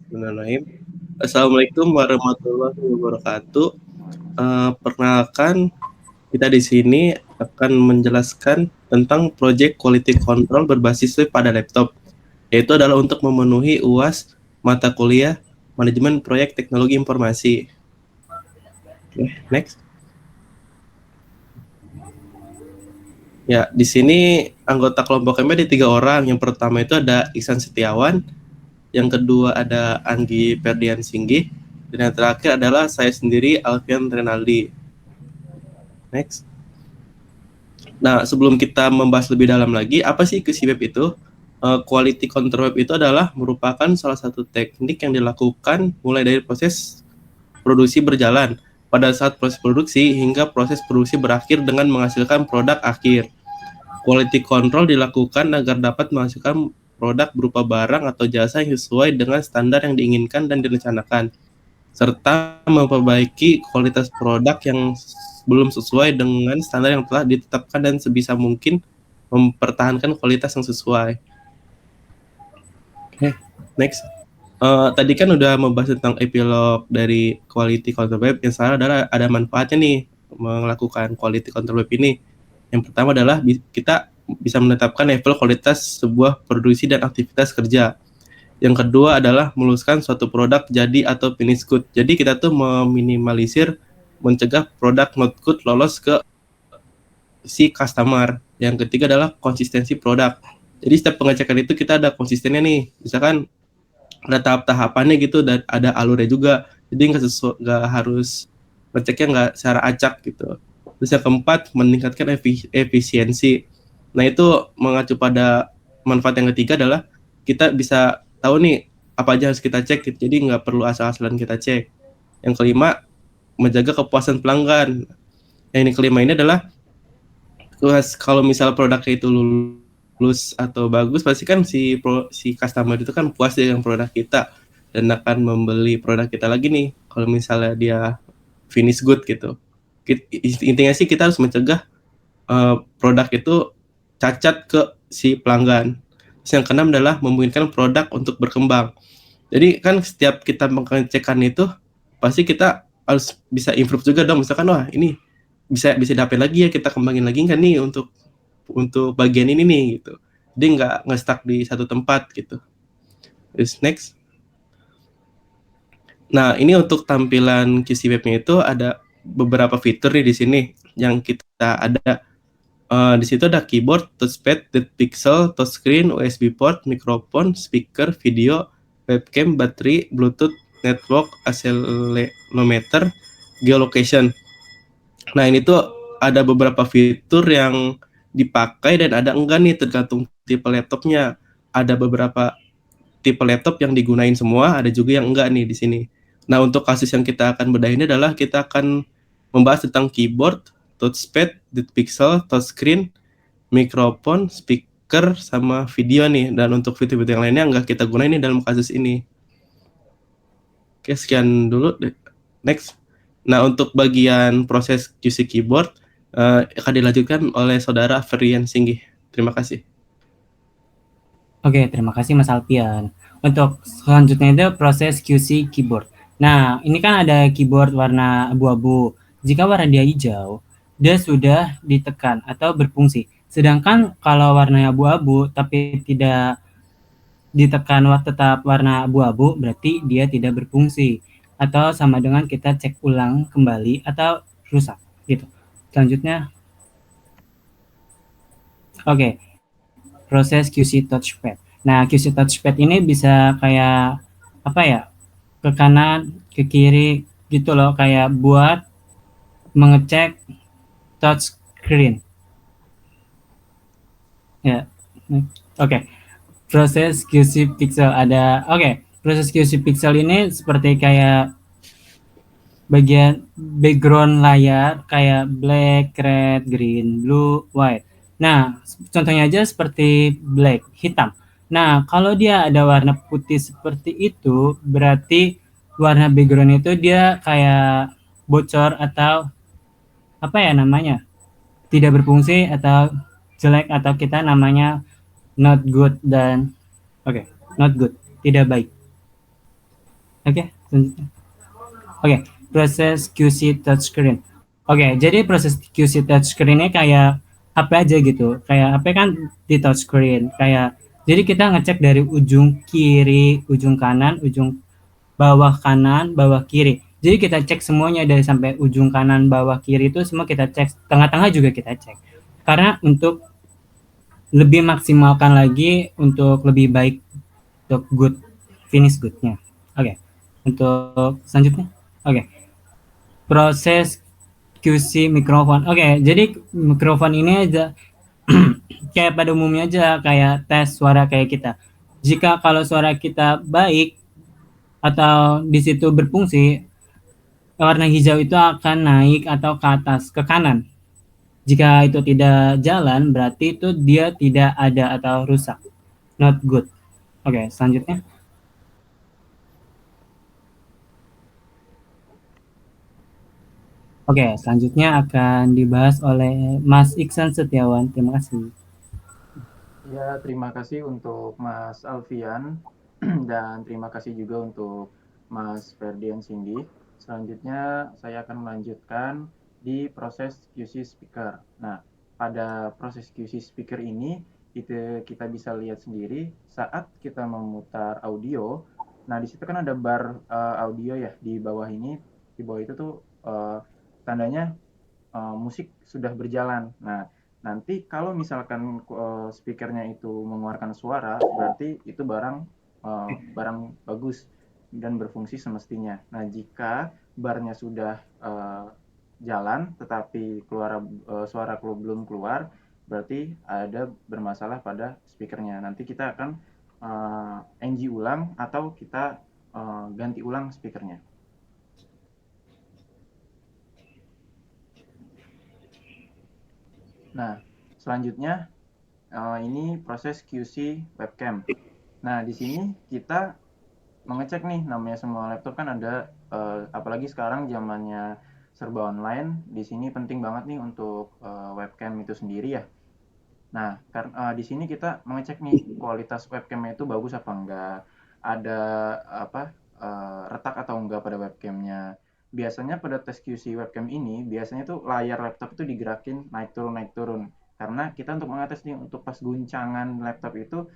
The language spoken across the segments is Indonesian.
Bismillahirrahmanirrahim. Assalamualaikum warahmatullahi wabarakatuh. Perkenalkan, kita di sini akan menjelaskan tentang project quality control berbasis web pada laptop, yaitu adalah untuk memenuhi UAS mata kuliah manajemen proyek teknologi informasi. Oke, next. Ya, di sini anggota kelompok kami ada 3 orang. Yang pertama itu ada Iksan Setiawan, yang kedua ada Anggi Ferdian Singgih, dan yang terakhir adalah saya sendiri, Alfian Renaldi. Next. Nah, sebelum kita membahas lebih dalam lagi, apa sih QC web itu? Quality control web itu adalah merupakan salah satu teknik yang dilakukan mulai dari proses produksi berjalan pada saat proses produksi hingga proses produksi berakhir dengan menghasilkan produk akhir. Quality control dilakukan agar dapat menghasilkan produk berupa barang atau jasa yang sesuai dengan standar yang diinginkan dan direncanakan, serta memperbaiki kualitas produk yang belum sesuai dengan standar yang telah ditetapkan dan sebisa mungkin mempertahankan kualitas yang sesuai. Oke, next. Tadi kan udah membahas tentang epilog dari quality control web. Yang salah adalah ada manfaatnya nih melakukan quality control web ini. Yang pertama adalah kita bisa menetapkan level kualitas sebuah produksi dan aktivitas kerja. Yang kedua adalah meluluskan suatu produk jadi atau finish good. Jadi kita tuh meminimalisir, mencegah produk not good lolos ke si customer. Yang ketiga adalah konsistensi produk. Jadi setiap pengecekan itu kita ada konsistennya nih. Misalkan ada tahap-tahapannya gitu dan ada alurnya juga. Jadi nggak harus ngeceknya nggak secara acak gitu. Terus yang keempat, meningkatkan efisiensi. Nah itu mengacu pada manfaat yang ketiga adalah kita bisa tahu nih apa aja harus kita cek, jadi nggak perlu asal-asalan kita cek. Yang kelima, menjaga kepuasan pelanggan. Yang kelima ini adalah kalau misal produknya itu lulus atau bagus, pasti kan si customer itu kan puas dengan produk kita dan akan membeli produk kita lagi nih. Kalau misalnya dia finish good gitu. Intinya sih kita harus mencegah produk itu cacat ke si pelanggan. Terus yang keenam adalah memungkinkan produk untuk berkembang. Jadi kan setiap kita mengecekan itu pasti kita harus bisa improve juga dong. Misalkan wah ini bisa dapat lagi ya, kita kembangin lagi kan nih untuk bagian ini nih gitu. Jadi nggak stuck di satu tempat gitu. Terus next. Nah ini untuk tampilan QC webnya itu ada beberapa fitur nih di sini yang kita ada. Di situ ada keyboard, touchpad, depth pixel, touchscreen, USB port, mikrofon, speaker, video, webcam, baterai, Bluetooth, network, accelerometer, geolocation. Nah ini tuh ada beberapa fitur yang dipakai dan ada enggak nih tergantung tipe laptopnya. Ada beberapa tipe laptop yang digunain semua, ada juga yang enggak nih di sini. Nah untuk kasus yang kita akan bedah ini adalah kita akan membahas tentang keyboard, touchpad, depth pixel, touchscreen, mikrofon, speaker, sama video nih. Dan untuk fitur-fitur yang lainnya enggak kita gunain nih dalam kasus ini. Oke, sekian dulu. Next. Nah, untuk bagian proses QC keyboard akan dilanjutkan oleh saudara Ferdian Singgih. Terima kasih. Oke, terima kasih Mas Alfian. Untuk selanjutnya itu proses QC keyboard. Nah, ini kan ada keyboard warna abu-abu. Jika warna dia hijau, dia sudah ditekan atau berfungsi. Sedangkan kalau warnanya abu-abu tapi tidak ditekan tetap warna abu-abu, berarti dia tidak berfungsi. Atau sama dengan kita cek ulang kembali atau rusak gitu. Selanjutnya, oke, proses QC touchpad. Nah, QC touchpad ini bisa kayak apa ya? Ke kanan, ke kiri gitu loh, kayak buat mengecek touch screen. Ya. Oke. Proses QC pixel ada. Oke. Proses QC pixel ini seperti kayak bagian background layar kayak black, red, green, blue, white. Nah, contohnya aja seperti black, hitam. Nah, kalau dia ada warna putih seperti itu, berarti warna background itu dia kayak bocor atau apa ya namanya? Tidak berfungsi atau jelek atau kita namanya not good dan oke, not good, tidak baik. Oke, selanjutnya. Oke, proses QC touchscreen. Oke, jadi proses QC touchscreen ini kayak HP aja gitu. Kayak HP kan di touchscreen. Kayak jadi kita ngecek dari ujung kiri, ujung kanan, ujung bawah kanan, bawah kiri. Jadi kita cek semuanya dari sampai ujung kanan, bawah kiri itu semua kita cek. Tengah-tengah juga kita cek. Karena untuk lebih maksimalkan lagi untuk lebih baik untuk good finish goodnya. Oke, untuk selanjutnya. Oke, proses QC mikrofon. Oke, jadi mikrofon ini aja kayak pada umumnya aja kayak tes suara kayak kita. Jika kalau suara kita baik atau di situ berfungsi, warna hijau itu akan naik atau ke atas ke kanan. Jika itu tidak jalan, berarti itu dia tidak ada atau rusak. Not good. Oke, selanjutnya. Oke, selanjutnya akan dibahas oleh Mas Iksan Setiawan. Terima kasih. Ya, terima kasih untuk Mas Alfian dan terima kasih juga untuk Mas Ferdian Cindy. Selanjutnya saya akan melanjutkan di proses QC speaker. Nah, pada proses QC speaker ini kita bisa lihat sendiri saat kita memutar audio. Nah, di situ kan ada bar audio ya di bawah ini. Di bawah itu tuh tandanya musik sudah berjalan. Nah, nanti kalau misalkan speakernya itu mengeluarkan suara, berarti itu barang bagus dan berfungsi semestinya. Nah, jika barnya sudah jalan tetapi suara belum keluar, berarti ada bermasalah pada speakernya. Nanti kita akan NG ulang atau kita ganti ulang speakernya. Nah, selanjutnya ini proses QC webcam. Nah, di sini kita mengecek nih, namanya semua laptop kan ada, apalagi sekarang zamannya serba online, di sini penting banget nih untuk webcam itu sendiri ya. Nah, di sini kita mengecek nih kualitas webcamnya itu bagus apa enggak, ada apa retak atau enggak pada webcamnya. Biasanya pada tes QC webcam ini, biasanya tuh layar laptop itu digerakin naik turun. Karena kita untuk mengates nih, untuk pas guncangan laptop itu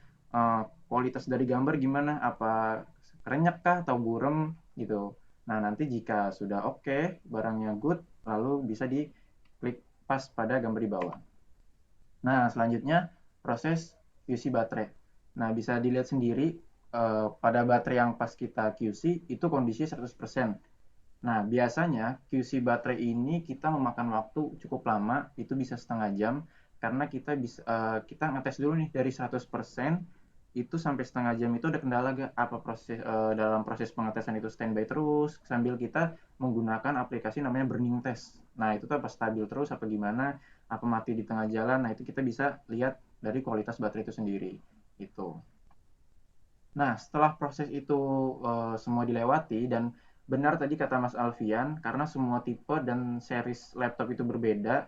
kualitas dari gambar gimana, apa kerenyak kah atau burem gitu. Nah, nanti jika sudah oke, barangnya good, lalu bisa diklik pas pada gambar di bawah. Nah, selanjutnya proses QC baterai. Nah, bisa dilihat sendiri pada baterai yang pas kita QC itu kondisi 100%. Nah, biasanya QC baterai ini kita memakan waktu cukup lama, itu bisa setengah jam, karena kita ngetes dulu nih dari 100% itu sampai setengah jam itu ada kendala gak? Apa dalam proses pengetesan itu standby terus sambil kita menggunakan aplikasi namanya burning test. Nah, itu tuh apa stabil terus apa gimana? Apa mati di tengah jalan? Nah, itu kita bisa lihat dari kualitas baterai itu sendiri. Itu. Nah, setelah proses itu semua dilewati dan benar tadi kata Mas Alfian, karena semua tipe dan series laptop itu berbeda,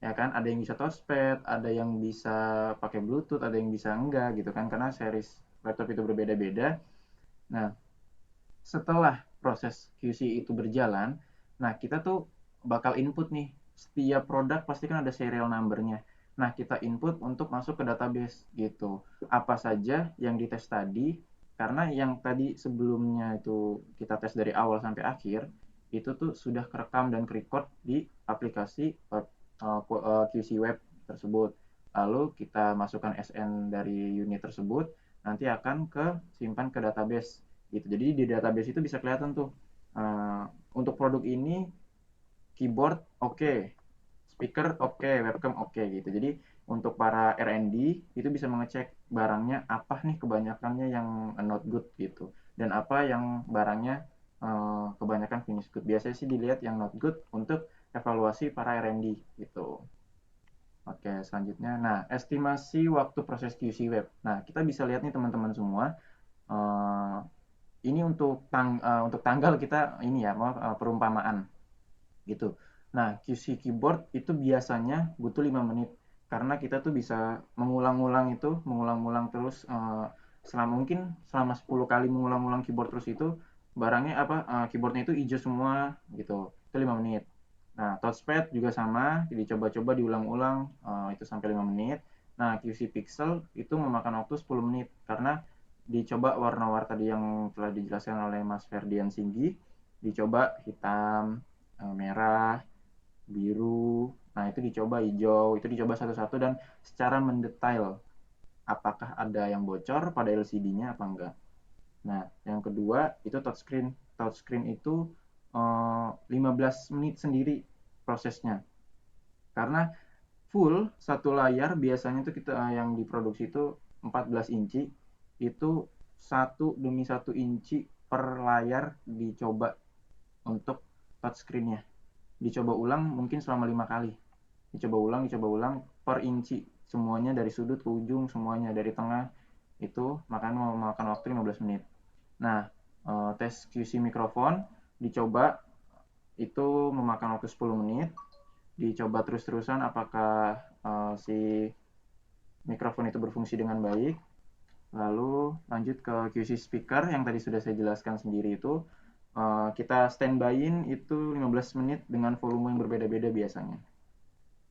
ya kan? Ada yang bisa touchpad, ada yang bisa pakai Bluetooth, ada yang bisa enggak gitu kan? Karena series laptop itu berbeda-beda. Nah, setelah proses QC itu berjalan, nah kita tuh bakal input nih, setiap produk pasti kan ada serial number-nya. Nah, kita input untuk masuk ke database gitu. Apa saja yang dites tadi, karena yang tadi sebelumnya itu kita tes dari awal sampai akhir, itu tuh sudah kerekam dan record di aplikasi QC web tersebut. Lalu kita masukkan SN dari unit tersebut, nanti akan simpan ke database gitu. Jadi di database itu bisa kelihatan tuh untuk produk ini keyboard oke, speaker oke, webcam oke gitu. Jadi untuk para R&D itu bisa mengecek barangnya apa nih kebanyakannya yang not good gitu, dan apa yang barangnya kebanyakan finish good. Biasanya sih dilihat yang not good untuk evaluasi para R&D gitu. Oke, selanjutnya. Nah, estimasi waktu proses QC web. Nah, kita bisa lihat nih teman-teman semua. eh, ini untuk tanggal kita ini ya, perumpamaan gitu. Nah, QC keyboard itu biasanya butuh 5 menit karena kita tuh bisa mengulang-ulang terus selama 10 kali mengulang-ulang keyboard terus itu barangnya keyboardnya itu hijau semua gitu, itu 5 menit. Nah, touchpad juga sama, dicoba-coba diulang-ulang, itu sampai 5 menit. Nah, QC Pixel itu memakan waktu 10 menit, karena dicoba warna-warna tadi yang telah dijelaskan oleh Mas Ferdian Singgi, dicoba hitam, merah, biru, nah itu dicoba hijau, itu dicoba satu-satu dan secara mendetail apakah ada yang bocor pada LCD-nya apa enggak. Nah, yang kedua itu touchscreen. Touchscreen itu 15 menit sendiri prosesnya. Karena full satu layar biasanya itu kita yang diproduksi itu 14 inci, itu satu demi satu inci per layar dicoba untuk touchscreen-nya. Dicoba ulang mungkin selama 5 kali. Dicoba ulang per inci. Semuanya dari sudut ke ujung, semuanya dari tengah. Itu makanya memakan waktu 15 menit. Nah, tes QC mikrofon dicoba itu memakan waktu 10 menit. Dicoba terus-terusan apakah si mikrofon itu berfungsi dengan baik. Lalu lanjut ke QC speaker yang tadi sudah saya jelaskan sendiri itu. Kita standby-in itu 15 menit dengan volume yang berbeda-beda biasanya.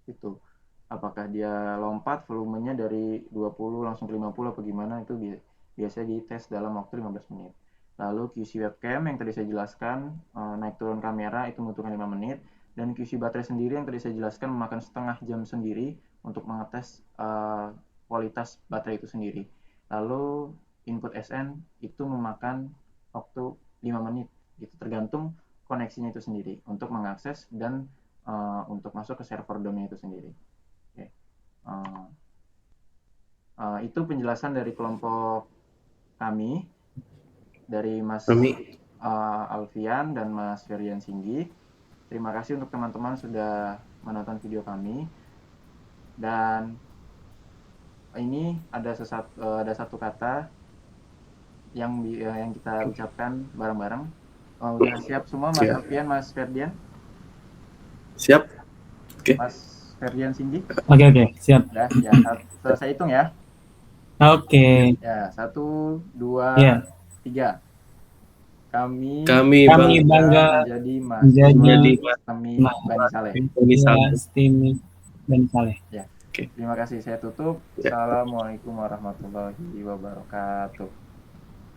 Itu. Apakah dia lompat volumenya dari 20 langsung ke 50 apa gimana, itu biasanya dites dalam waktu 15 menit. Lalu QC webcam yang tadi saya jelaskan, naik turun kamera itu membutuhkan 5 menit. Dan QC baterai sendiri yang tadi saya jelaskan memakan setengah jam sendiri untuk mengetes kualitas baterai itu sendiri. Lalu input SN itu memakan waktu 5 menit. Itu tergantung koneksinya itu sendiri untuk mengakses dan untuk masuk ke server DOM-nya itu sendiri. Okay. Itu penjelasan dari kelompok kami, dari Mas Alfian dan Mas Ferdian Singgi. Terima kasih untuk teman-teman sudah menonton video kami. Dan ini ada satu kata yang kita ucapkan bareng-bareng. Udah siap semua Mas Alfian, Mas Ferdian? Siap. Oke. Mas Ferdian Singgi? Oke, siap. Udah, ya. Saya hitung ya. Oke. Ya, 1, 2, Ya. 3. Kami bangga menjadi mahasiswa STEMI Bani Saleh. STEMI Bani Saleh. Ya. Terima kasih. Saya tutup. Assalamualaikum warahmatullahi wabarakatuh.